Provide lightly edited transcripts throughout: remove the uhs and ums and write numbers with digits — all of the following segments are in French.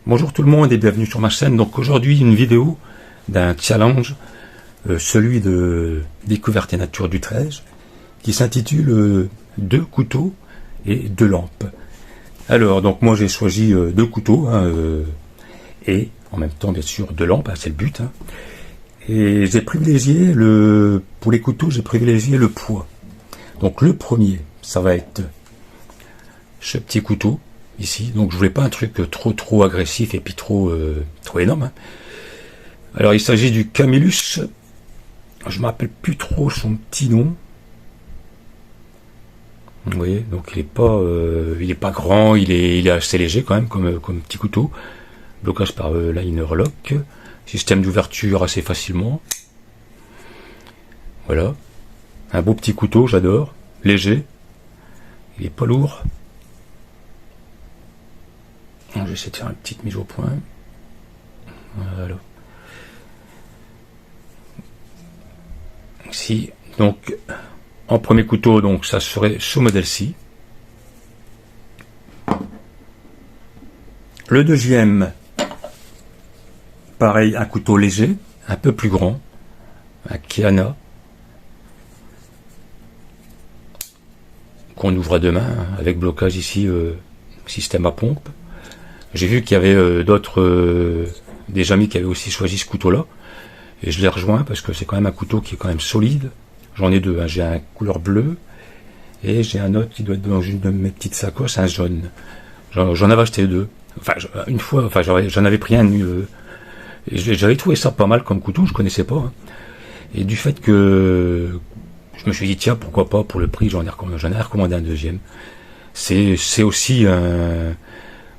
Bonjour tout le monde et bienvenue sur ma chaîne. Donc aujourd'hui une vidéo d'un challenge, celui de découverte et nature du 13, qui s'intitule 2 couteaux et 2 lampes. Alors donc moi j'ai choisi 2 couteaux et en même temps bien sûr 2 lampes, c'est le but. Et j'ai privilégié pour les couteaux j'ai privilégié le poids. Donc le premier ça va être ce petit couteau ici, donc je voulais pas un truc trop agressif et puis trop énorme. Alors il s'agit du Camillus, je me rappelle plus trop son petit nom. Vous voyez, donc il est pas grand, il est assez léger quand même comme petit couteau. Blocage par liner lock, système d'ouverture assez facilement. Voilà, un beau petit couteau, j'adore, léger, il est pas lourd. Je vais essayer de faire une petite mise au point. Voilà. Ici, donc, en premier couteau, donc, ça serait ce modèle-ci. Le deuxième, pareil, un couteau léger, un peu plus grand, un Kiana, qu'on ouvre à deux mains, avec blocage ici, système à pompe. J'ai vu qu'il y avait des amis qui avaient aussi choisi ce couteau-là, et je les rejoins parce que c'est quand même un couteau qui est quand même solide. J'en ai deux, j'ai un couleur bleue, et j'ai un autre qui doit être dans une de mes petites sacoches, un jaune. J'en avais acheté deux. Enfin, une fois, j'en avais pris un, et j'avais trouvé ça pas mal comme couteau, je connaissais pas. Et du fait que je me suis dit, tiens, pourquoi pas, pour le prix, j'en ai recommandé un deuxième. C'est aussi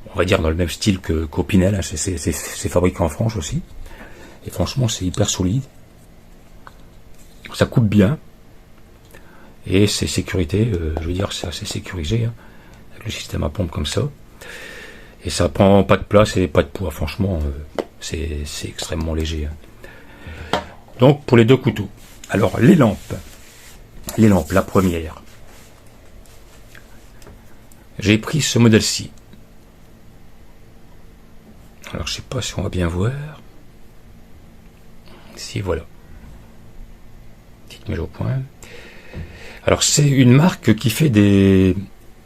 on va dire dans le même style que Copinel, c'est fabriqué en France aussi. Et franchement, c'est hyper solide. Ça coupe bien. Et c'est sécurité, je veux dire, c'est assez sécurisé, avec le système à pompe comme ça. Et ça prend pas de place et pas de poids, franchement, c'est extrêmement léger. Donc, pour les 2 couteaux. Alors, les lampes, la première. J'ai pris ce modèle-ci. Alors, je sais pas si on va bien voir. Si, voilà. Petite mise au point. Alors, c'est une marque qui fait des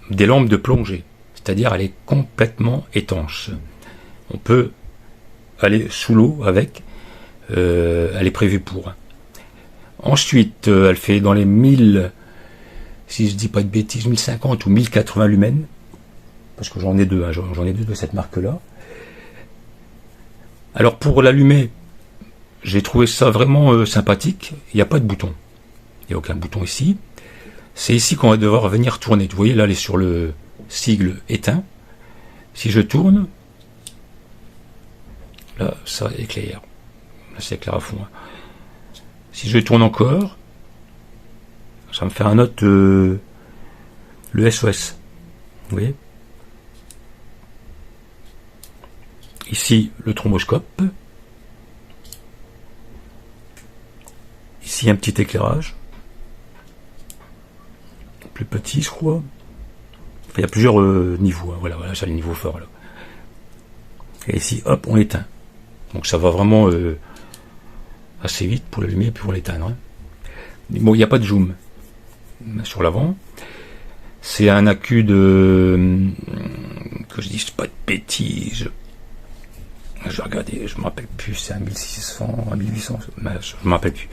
lampes de plongée. C'est-à-dire, elle est complètement étanche. On peut aller sous l'eau avec. Elle est prévue pour. Ensuite, elle fait dans les 1000, si je dis pas de bêtises, 1050 ou 1080 lumens. Parce que j'en ai deux, j'en ai deux de cette marque-là. Alors pour l'allumer, j'ai trouvé ça vraiment sympathique. Il n'y a pas de bouton. Il n'y a aucun bouton ici. C'est ici qu'on va devoir venir tourner. Vous voyez, là, elle est sur le sigle éteint. Si je tourne, là, ça éclaire. Là, ça éclaire à fond. Si je tourne encore, ça me fait un autre le SOS. Vous voyez ? Ici, le thromboscope. Ici, un petit éclairage. Plus petit, je crois. Enfin, il y a plusieurs niveaux. Voilà, c'est le niveau fort. Là. Et ici, hop, on l'éteint. Donc ça va vraiment assez vite pour l'allumer et pour l'éteindre. Bon, il n'y a pas de zoom sur l'avant. C'est un accu de... que je dise pas de bêtises. Je vais regarder, je me rappelle plus, c'est un 1600, un 1800, je me rappelle plus.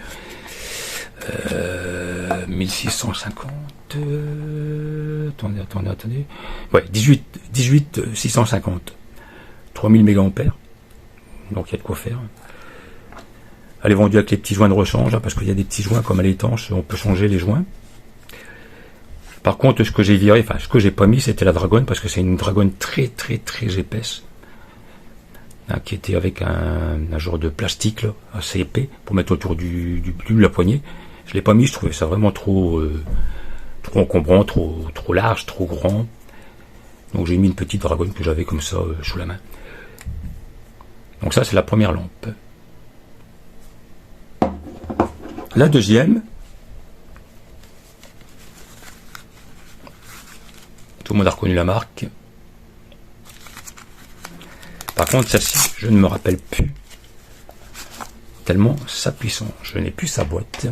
1650, attendez. Ouais, 18 650. 3000 mégaAmpères. Donc il y a de quoi faire. Elle est vendue avec les petits joints de rechange, parce qu'il y a des petits joints comme elle est étanche, on peut changer les joints. Par contre, ce que j'ai viré, enfin ce que j'ai pas mis, c'était la dragonne, parce que c'est une dragonne très épaisse. Qui était avec un genre de plastique là, assez épais pour mettre autour de la poignée. Je l'ai pas mis, je trouvais ça vraiment trop encombrant, trop large, trop grand. Donc j'ai mis une petite dragonne que j'avais comme ça sous la main. Donc ça c'est la première lampe. La deuxième, tout le monde a reconnu la marque. Par contre, celle-ci, je ne me rappelle plus. Tellement sa puissance. Je n'ai plus sa boîte.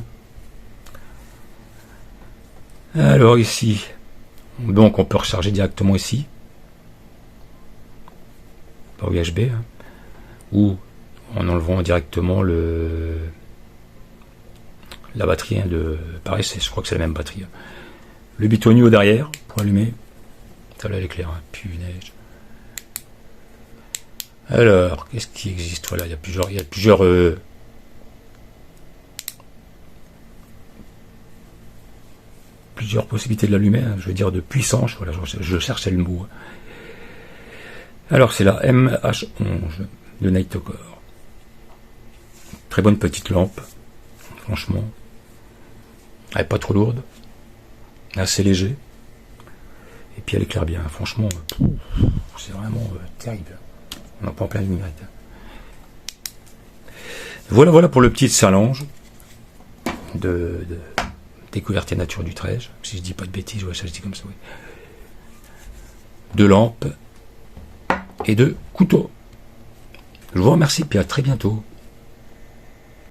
Alors ici, donc on peut recharger directement ici. Par USB. Hein, ou en enlevant directement la batterie. Hein, pareil, je crois que c'est la même batterie. Hein. Le bitonio derrière pour allumer. Ça là l'éclair. Hein, punaise. Alors, qu'est-ce qui existe? Voilà, il y a plusieurs possibilités de l'allumer, hein, je veux dire de puissance, voilà, je cherchais le mot. Alors c'est la MH11 de Nightcore. Très bonne petite lampe, franchement. Elle n'est pas trop lourde, assez léger. Et puis elle éclaire bien, franchement, c'est vraiment terrible. On en prend plein de lumière. Voilà pour le petit challenge de découverte et nature du Trège. Si je dis pas de bêtises, ouais, ça je dis comme ça, oui. De lampes et de couteaux. Je vous remercie, puis à très bientôt.